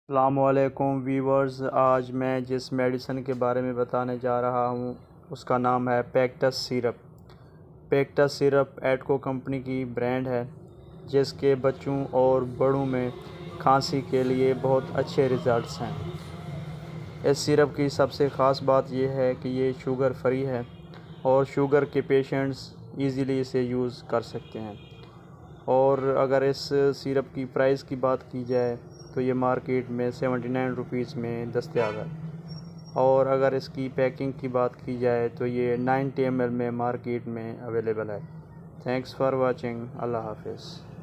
अस्सलामुअलैकुम वीवर्स। आज मैं जिस मेडिसिन के बारे में बताने जा रहा हूँ उसका नाम है पेक्टस सिरप। पेक्टस सिरप एडको कंपनी की ब्रांड है, जिसके बच्चों और बड़ों में खांसी के लिए बहुत अच्छे रिज़ल्ट्स हैं। इस सिरप की सबसे ख़ास बात यह है कि ये शुगर फ्री है और शुगर के पेशेंट्स इजीली इसे यूज़ कर सकते हैं। और अगर इस सिरप की प्राइस की बात की जाए तो ये मार्केट में 79 रुपीज़ में दस्तयाब है। और अगर इसकी पैकिंग की बात की जाए तो ये 90 ml में मार्केट में अवेलेबल है। Thanks for watching. अल्लाह हाफिज़।